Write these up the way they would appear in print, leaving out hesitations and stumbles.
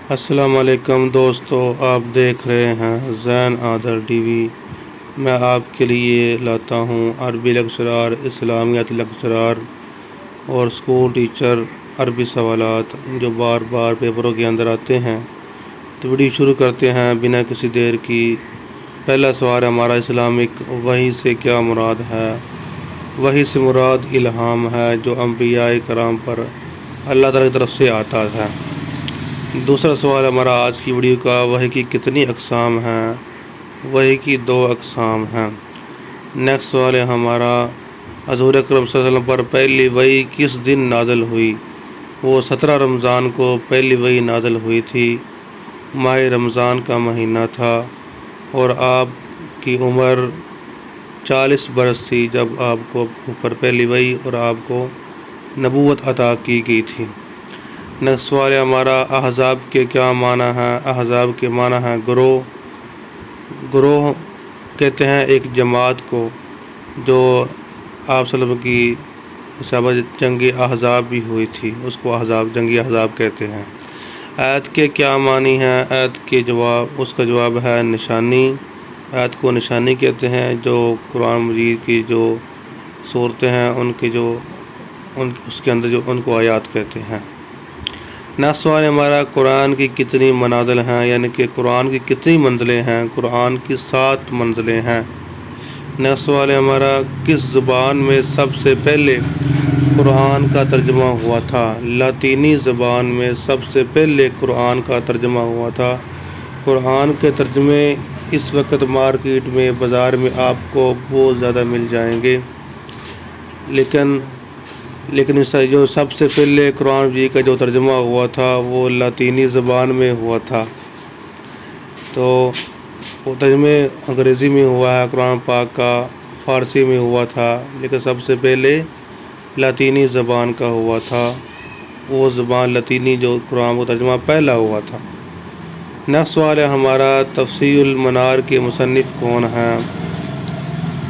السلام علیکم دوستو، آپ دیکھ رہے ہیں زین عادل ٹی وی۔ میں آپ کے لیے لاتا ہوں عربی لیکچرار، اسلامیات لیکچرار اور اسکول ٹیچر عربی سوالات جو بار بار پیپروں کے اندر آتے ہیں۔ تو ویڈیو شروع کرتے ہیں بنا کسی دیر کی۔ پہلا سوال ہمارا اسلامک وحی سے کیا مراد ہے؟ وحی سے مراد الہام ہے جو انبیاء کرام پر اللہ تعالیٰ کی طرف سے آتا ہے۔ دوسرا سوال ہمارا آج کی ویڈیو کا، وحی کی کتنی اقسام ہیں؟ وحی کی 2 اقسام ہیں۔ نیکسٹ سوال ہے ہمارا، حضور اکرم صلی اللہ علیہ وسلم پر پہلی وحی کس دن نازل ہوئی؟ وہ 17 رمضان کو پہلی وحی نازل ہوئی تھی۔ ماہ رمضان کا مہینہ تھا اور آپ کی عمر 40 برس تھی جب آپ کو اوپر پہلی وحی اور آپ کو نبوت عطا کی گئی تھی۔ نیکسٹ سوال ہے ہمارا، احزاب کے کیا معنی ہیں؟ احزاب کے معنی ہیں گروہ۔ گروہ کہتے ہیں ایک جماعت کو جو آپ صلی اللہ علیہ وسلم کی صحابہ جنگ احزاب بھی ہوئی تھی، اس کو احزاب، جنگی احزاب کہتے ہیں۔ آیت کے کیا معنی ہیں؟ آیت کے جواب، اس کا جواب ہے نشانی۔ آیت کو نشانی کہتے ہیں۔ جو قرآن مجید کی جو صورتیں ہیں اس کے اندر جو ان کو آیات کہتے ہیں۔ نیکسٹ سوال ہمارا، قرآن کی کتنی منازل ہیں؟ یعنی کہ قرآن کی کتنی منزلیں ہیں؟ قرآن کی 7 منزلیں ہیں۔ نیکسٹ سوال ہے ہمارا، کس زبان میں سب سے پہلے قرآن کا ترجمہ ہوا تھا؟ لاطینی زبان میں سب سے پہلے قرآن کا ترجمہ ہوا تھا۔ قرآن کے ترجمے اس وقت مارکیٹ میں، بازار میں آپ کو بہت زیادہ مل جائیں گے، لیکن اس جو سب سے پہلے قرآن جی کا جو ترجمہ ہوا تھا وہ لاطینی زبان میں ہوا تھا۔ تو وہ ترجمے انگریزی میں ہوا ہے قرآن پاک کا، فارسی میں ہوا تھا، لیکن سب سے پہلے لاطینی زبان کا ہوا تھا۔ وہ زبان لاطینی جو قرآن کا ترجمہ پہلا ہوا تھا۔ نیکسٹ سوال ہے ہمارا، تفسیر المنار کے مصنف کون ہیں؟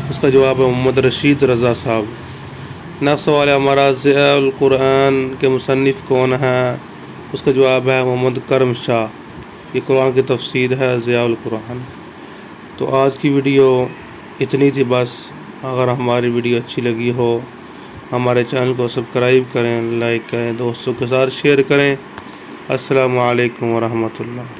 اس کا جواب ہے محمد رشید رضا صاحب۔ نیکسٹ سوال ہے ہمارا، ضیاء القرآن کے مصنف کون ہیں؟ اس کا جواب ہے محمد کرم شاہ۔ یہ قرآن کی تفسیر ہے ضیاء القرآن۔ تو آج کی ویڈیو اتنی تھی بس۔ اگر ہماری ویڈیو اچھی لگی ہو ہمارے چینل کو سبسکرائب کریں، لائک کریں، دوستوں کے ساتھ شیئر کریں۔ السلام علیکم ورحمۃ اللہ۔